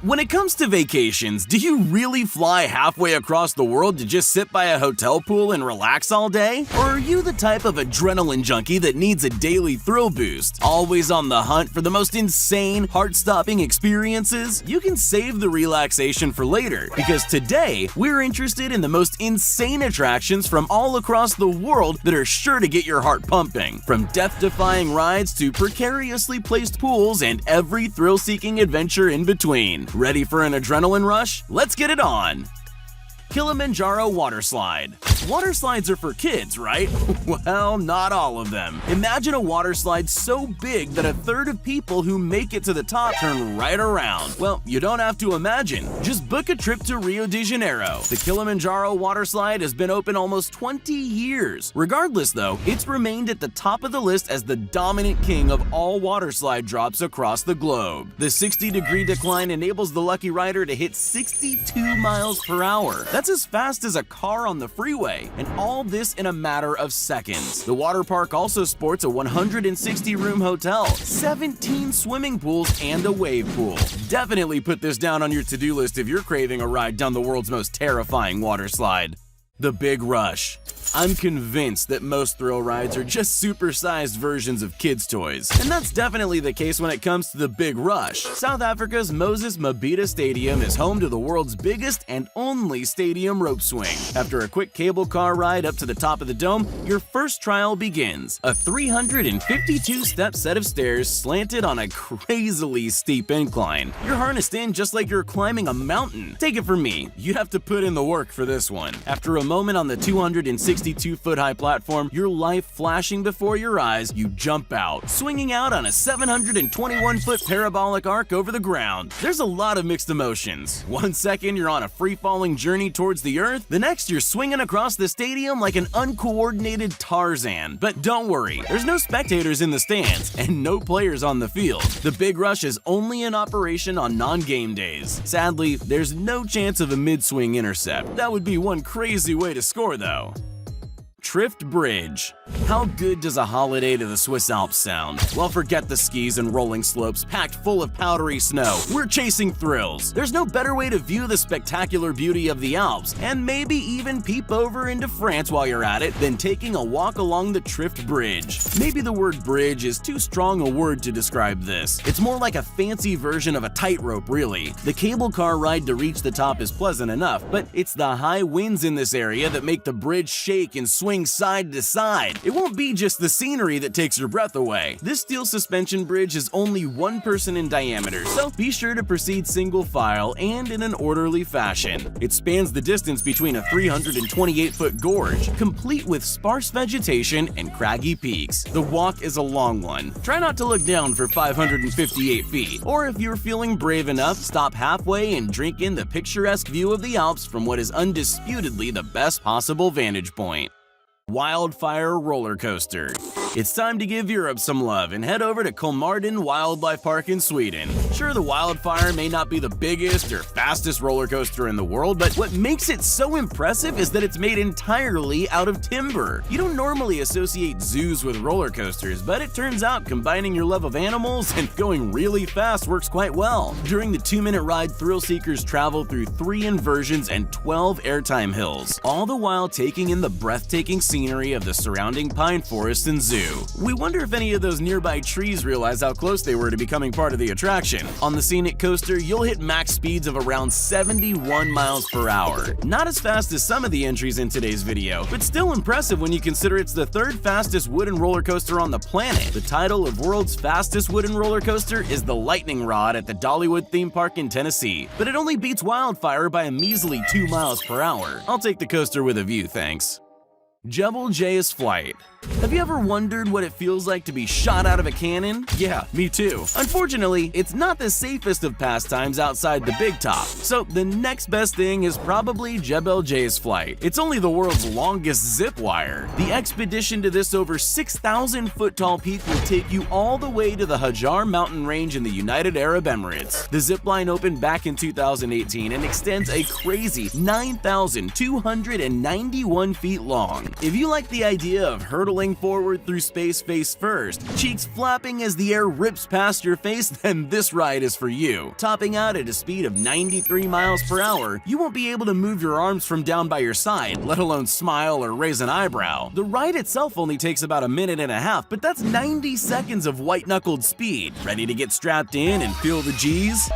When it comes to vacations, do you really fly halfway across the world to just sit by a hotel pool and relax all day? Or are you the type of adrenaline junkie that needs a daily thrill boost? Always on the hunt for the most insane, heart-stopping experiences? You can save the relaxation for later, because today, we're interested in the most insane attractions from all across the world that are sure to get your heart pumping. From death-defying rides to precariously placed pools and every thrill-seeking adventure in between. Ready for an adrenaline rush? Let's get it on! Kilimanjaro Water Slide. Water slides are for kids, right? Well, not all of them. Imagine a water slide so big that a third of people who make it to the top turn right around. Well, you don't have to imagine. Just book a trip to Rio de Janeiro. The Kilimanjaro Water Slide has been open almost 20 years. Regardless though, it's remained at the top of the list as the dominant king of all water slide drops across the globe. The 60-degree decline enables the lucky rider to hit 62 miles per hour. That's as fast as a car on the freeway, and all this in a matter of seconds. The water park also sports a 160-room hotel, 17 swimming pools, and a wave pool. Definitely put this down on your to-do list if you're craving a ride down the world's most terrifying water slide. The Big Rush. I'm convinced that most thrill rides are just supersized versions of kids' toys. And that's definitely the case when it comes to the Big Rush. South Africa's Moses Mabhida Stadium is home to the world's biggest and only stadium rope swing. After a quick cable car ride up to the top of the dome, your first trial begins. A 352-step set of stairs slanted on a crazily steep incline. You're harnessed in just like you're climbing a mountain. Take it from me, you have to put in the work for this one. After a moment on the 262-foot-high platform, your life flashing before your eyes, you jump out, swinging out on a 721-foot parabolic arc over the ground. There's a lot of mixed emotions. One second you're on a free-falling journey towards the earth, the next you're swinging across the stadium like an uncoordinated Tarzan. But don't worry, there's no spectators in the stands and no players on the field. The Big Rush is only in operation on non-game days. Sadly, there's no chance of a mid-swing intercept. That would be one crazy way to score though. Trift Bridge. How good does a holiday to the Swiss Alps sound? Well, forget the skis and rolling slopes packed full of powdery snow. We're chasing thrills. There's no better way to view the spectacular beauty of the Alps, and maybe even peep over into France while you're at it, than taking a walk along the Trift Bridge. Maybe the word bridge is too strong a word to describe this. It's more like a fancy version of a tightrope, really. The cable car ride to reach the top is pleasant enough, but it's the high winds in this area that make the bridge shake and swing side to side. It won't be just the scenery that takes your breath away. This steel suspension bridge is only 1 person in diameter, so be sure to proceed single file and in an orderly fashion. It spans the distance between a 328-foot gorge, complete with sparse vegetation and craggy peaks. The walk is a long one. Try not to look down for 558 feet, or if you're feeling brave enough, stop halfway and drink in the picturesque view of the Alps from what is undisputedly the best possible vantage point. Wildfire Roller Coaster. It's time to give Europe some love and head over to Kolmården Wildlife Park in Sweden. Sure, the Wildfire may not be the biggest or fastest roller coaster in the world, but what makes it so impressive is that it's made entirely out of timber. You don't normally associate zoos with roller coasters, but it turns out combining your love of animals and going really fast works quite well. During the 2-minute ride, thrill seekers travel through 3 inversions and 12 airtime hills, all the while taking in the breathtaking scenery of the surrounding pine forests and zoo. We wonder if any of those nearby trees realize how close they were to becoming part of the attraction. On the scenic coaster, you'll hit max speeds of around 71 miles per hour. Not as fast as some of the entries in today's video, but still impressive when you consider it's the 3rd fastest wooden roller coaster on the planet. The title of world's fastest wooden roller coaster is the Lightning Rod at the Dollywood theme park in Tennessee, but it only beats Wildfire by a measly 2 miles per hour. I'll take the coaster with a view, thanks. Jebel Jay's Flight. Have you ever wondered what it feels like to be shot out of a cannon? Yeah, me too. Unfortunately, it's not the safest of pastimes outside the Big Top, so the next best thing is probably Jebel Jay's Flight. It's only the world's longest zip wire. The expedition to this over 6,000-foot tall peak will take you all the way to the Hajar mountain range in the United Arab Emirates. The zip line opened back in 2018 and extends a crazy 9,291 feet long. If you like the idea of hurdle hurtling forward through space face first, cheeks flapping as the air rips past your face, then this ride is for you. Topping out at a speed of 93 miles per hour, you won't be able to move your arms from down by your side, let alone smile or raise an eyebrow. The ride itself only takes about a minute and a half, but that's 90 seconds of white-knuckled speed. Ready to get strapped in and feel the G's?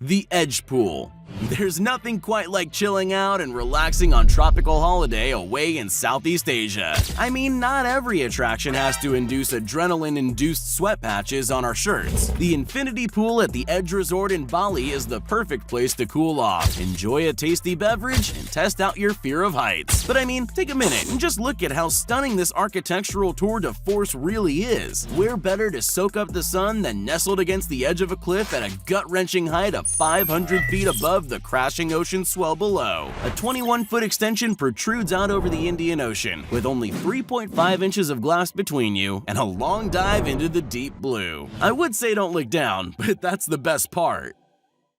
The Edge Pool. There's nothing quite like chilling out and relaxing on tropical holiday away in Southeast Asia. I mean, not every attraction has to induce adrenaline-induced sweat patches on our shirts. The infinity pool at the Edge Resort in Bali is the perfect place to cool off, enjoy a tasty beverage, and test out your fear of heights. But I mean, take a minute and just look at how stunning this architectural tour de force really is. Where better to soak up the sun than nestled against the edge of a cliff at a gut-wrenching height of 500 feet above the crashing ocean swell below. A 21-foot extension protrudes out over the Indian Ocean, with only 3.5 inches of glass between you and a long dive into the deep blue. I would say don't look down, but that's the best part.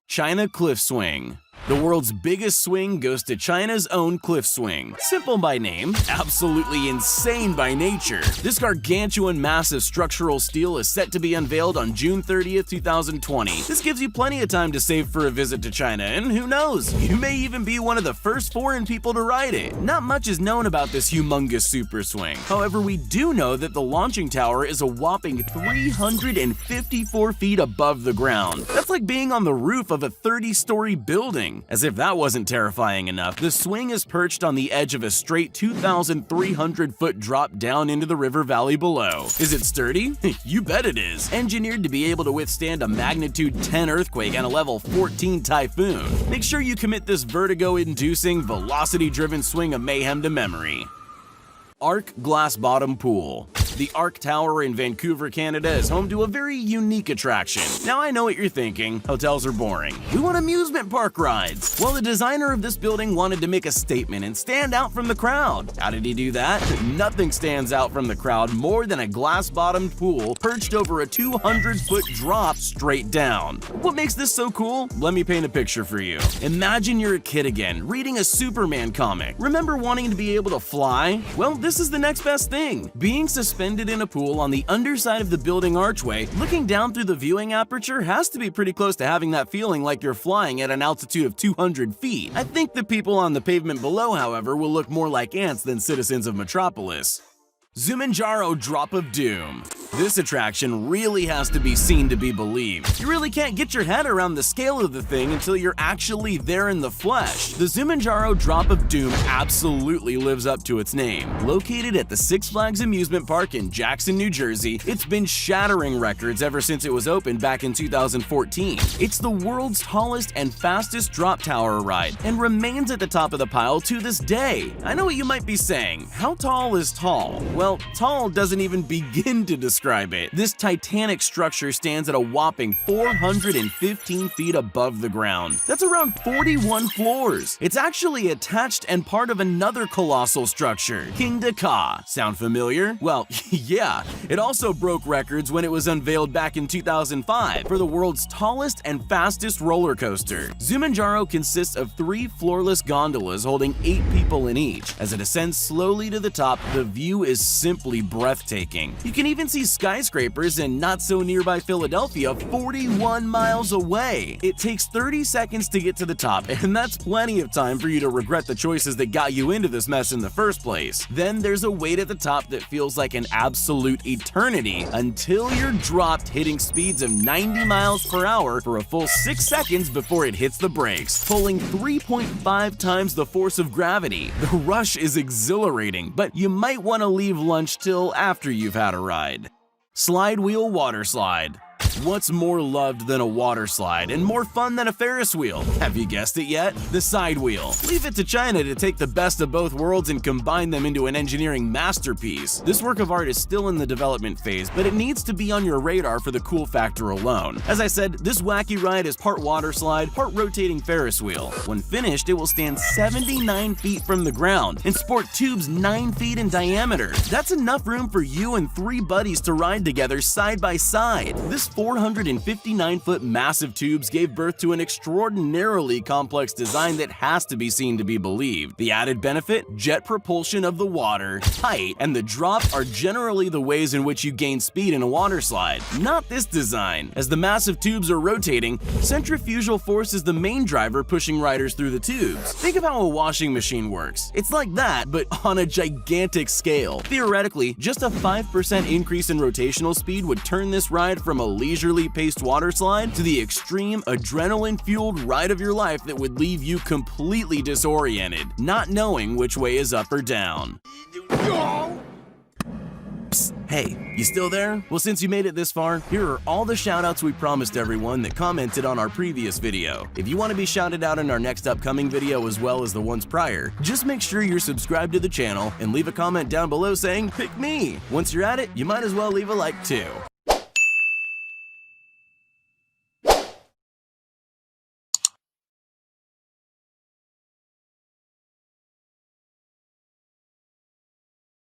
China Cliff Swing. The world's biggest swing goes to China's own cliff swing. Simple by name, absolutely insane by nature. This gargantuan massive structural steel is set to be unveiled on June 30th, 2020. This gives you plenty of time to save for a visit to China, and who knows, you may even be one of the first foreign people to ride it. Not much is known about this humongous super swing. However, we do know that the launching tower is a whopping 354 feet above the ground. That's like being on the roof of a 30-story building. As if that wasn't terrifying enough, the swing is perched on the edge of a straight 2,300-foot drop down into the river valley below. Is it sturdy? You bet it is. Engineered to be able to withstand a magnitude 10 earthquake and a level 14 typhoon. Make sure you commit this vertigo-inducing, velocity-driven swing of mayhem to memory. Arc Glass Bottom Pool. The Arc Tower in Vancouver, Canada is home to a very unique attraction. Now I know what you're thinking, hotels are boring. We want amusement park rides. Well, the designer of this building wanted to make a statement and stand out from the crowd. How did he do that? Nothing stands out from the crowd more than a glass-bottomed pool perched over a 200-foot drop straight down. What makes this so cool? Let me paint a picture for you. Imagine you're a kid again, reading a Superman comic. Remember wanting to be able to fly? Well, this is the next best thing. Being suspended in a pool on the underside of the building archway, looking down through the viewing aperture has to be pretty close to having that feeling like you're flying at an altitude of 200 feet. I think the people on the pavement below, however, will look more like ants than citizens of Metropolis. Zumanjaro Drop of Doom. This attraction really has to be seen to be believed. You really can't get your head around the scale of the thing until you're actually there in the flesh. The Zumanjaro Drop of Doom absolutely lives up to its name. Located at the Six Flags amusement park in Jackson, New Jersey, it's been shattering records ever since it was opened back in 2014. It's the world's tallest and fastest drop tower ride and remains at the top of the pile to this day. I know what you might be saying. How tall is tall? Well, tall doesn't even begin to describe it. This titanic structure stands at a whopping 415 feet above the ground. That's around 41 floors. It's actually attached and part of another colossal structure, King Ka. Sound familiar? Well, yeah. It also broke records when it was unveiled back in 2005 for the world's tallest and fastest roller coaster. Zumanjaro consists of 3 floorless gondolas holding 8 people in each. As it ascends slowly to the top, the view is simply breathtaking. You can even see skyscrapers in not-so-nearby Philadelphia 41 miles away. It takes 30 seconds to get to the top, and that's plenty of time for you to regret the choices that got you into this mess in the first place. Then there's a wait at the top that feels like an absolute eternity until you're dropped, hitting speeds of 90 miles per hour for a full 6 seconds before it hits the brakes, pulling 3.5 times the force of gravity. The rush is exhilarating, but you might want to leave lunch till after you've had a ride. Slide Wheel Water Slide. What's more loved than a water slide and more fun than a Ferris wheel? Have you guessed it yet? The side wheel. Leave it to China to take the best of both worlds and combine them into an engineering masterpiece. This work of art is still in the development phase, but it needs to be on your radar for the cool factor alone. As I said, this wacky ride is part water slide, part rotating Ferris wheel. When finished, it will stand 79 feet from the ground and sport tubes 9 feet in diameter. That's enough room for you and 3 buddies to ride together side by side. This 459-foot massive tubes gave birth to an extraordinarily complex design that has to be seen to be believed. The added benefit? Jet propulsion of the water, height, and the drop are generally the ways in which you gain speed in a water slide. Not this design. As the massive tubes are rotating, centrifugal force is the main driver pushing riders through the tubes. Think of how a washing machine works. It's like that, but on a gigantic scale. Theoretically, just a 5% increase in rotational speed would turn this ride from a leisurely paced water slide to the extreme adrenaline-fueled ride of your life that would leave you completely disoriented, not knowing which way is up or down. Psst, hey, you still there? Well, since you made it this far, here are all the shoutouts we promised everyone that commented on our previous video. If you want to be shouted out in our next upcoming video as well as the ones prior, just make sure you're subscribed to the channel and leave a comment down below saying, "Pick me." Once you're at it, you might as well leave a like too.